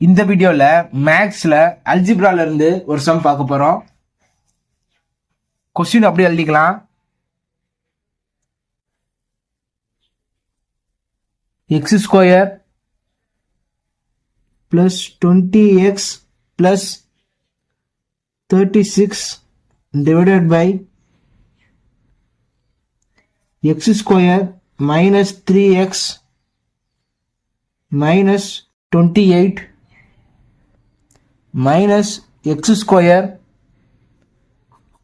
இந்த வீடியோல மேக்ஸ்ல அல்ஜிப்ரால இருந்து ஒரு சம் பார்க்க போறோம். क्वेश्चन அப்படியே எழுதிக்கலாம். x square plus 20x plus 36 divided by x square minus 3x minus 28 minus x square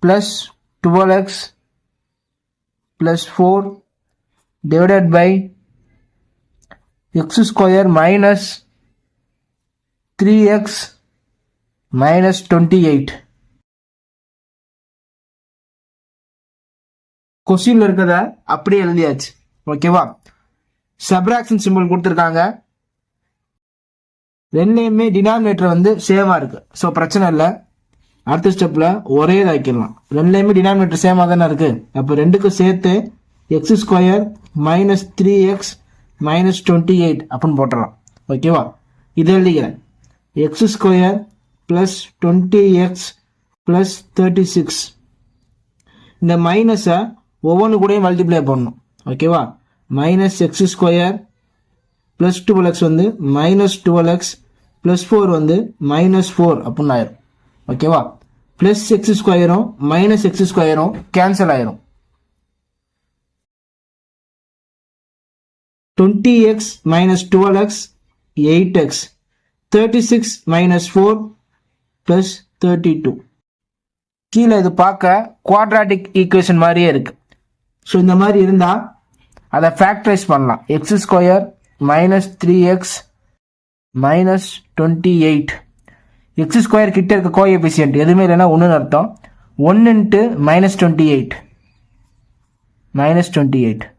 plus 12x plus 4 divided by x square minus 3x minus 28. கொஸ்டின்ல இருக்கத அப்படியே எழுதியாச்சு. ஓகேவா? சப்ராக்ஷன் சிம்பிள் கொடுத்துருக்காங்க. ரெண்டுமே டினாமினேட்டர் சேமா இருக்கு. ஸோ பிரச்சனை இல்லை. அடுத்த ஸ்டெப்ல ஒரே இதாக்கிடலாம். ரெண்டுலேயுமே டினாமினேட்டர் சேமா தானே இருக்கு. அப்போ ரெண்டுக்கும் சேர்த்து X square minus 3x minus 28 அப்படின்னு போட்டுடலாம். ஓகேவா? இது எழுதிக்கிறேன். X square plus 20x plus 36. இந்த மைனஸை ஒவ்வொன்று கூட மல்டிப்ளை பண்ணணும். ஓகேவா? Minus x square plus 12x minus 12x plus 4 minus 4 அப்படின்னு ஆயிரும். ஓகேவா? பிளஸ் எக்ஸ் ஸ்கொயரும் மைனஸ் எக்ஸ் ஸ்கொயரும் கேன்சல் ஆயிரும். 20x minus 12x 8x 36 minus 4 plus 32. கீழே இது பார்க்க குவாட்ராட்டிக் ஈக்குவேஷன் மாதிரியே இருக்கு. ஸோ இந்த மாதிரி இருந்தால் அதை ஃபேக்டரைஸ் பண்ணலாம். X square minus 3x minus 28. X square கிட்ட இருக்க கோஎஃபிஷியன்ட் எதுவுமே இல்லைன்னா ஒன்றுன்னு அர்த்தம். 1 இன்ட்டு மைனஸ் 28 மைனஸ் 28.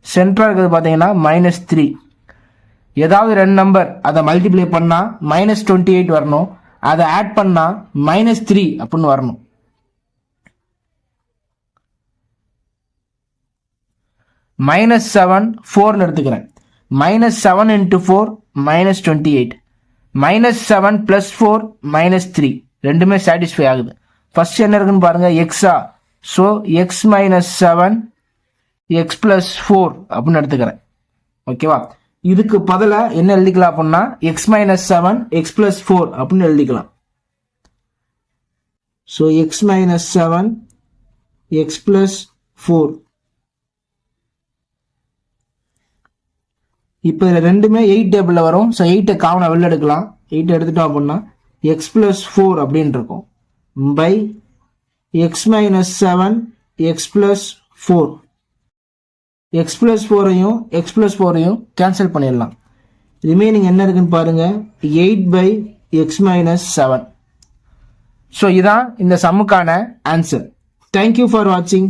சென்ட்ரல் இருக்கிறது பார்த்தீங்கன்னா மைனஸ் 3. ஏதாவது ரெண்டு நம்பர் அதை மல்டிப்ளை பண்ணால் மைனஸ் 28 வரணும். அதை ஆட் பண்ணால் மைனஸ் 3 அப்படின்னு வரணும். மைனஸ் 7 4 எடுத்துக்கிறேன். Minus 7 into 4 minus 28. Minus 7 plus 4 minus 3 ரெண்டுமே சாட்டிஸ்ஃபை ஆகுது. ஃபர்ஸ்ட் என்ன இருக்குன்னு பாருங்க, எக்ஸா. So x minus 7 x plus 4 அப்படின்னு எடுத்துக்கிறேன். ஓகேவா? இதுக்கு பதிலாக என்ன எழுதிக்கலாம் அப்படின்னா எக்ஸ் மைனஸ் 7 எக்ஸ் பிளஸ் 4 அப்படின்னு எழுதிக்கலாம். So x minus 7 x plus 4. இப்போ ரெண்டுமே 8 டேபிளில் வரும். ஸோ 8 காமனாக வெளில எடுக்கலாம். 8 எடுத்துட்டோம் அப்படின்னா எக்ஸ் பிளஸ் 4 அப்படின்னு இருக்கும். By x minus 7 x plus 4. X plus 4ஐயும் எக்ஸ் பிளஸ் 4ஐயும் கேன்சல் பண்ணிடலாம். ரிமைனிங் என்ன இருக்குன்னு பாருங்க, 8 பை எக்ஸ் மைனஸ் 7. ஸோ இதான் இந்த சம்முக்கான ஆன்சர். தேங்க்யூ ஃபார் வாட்சிங்.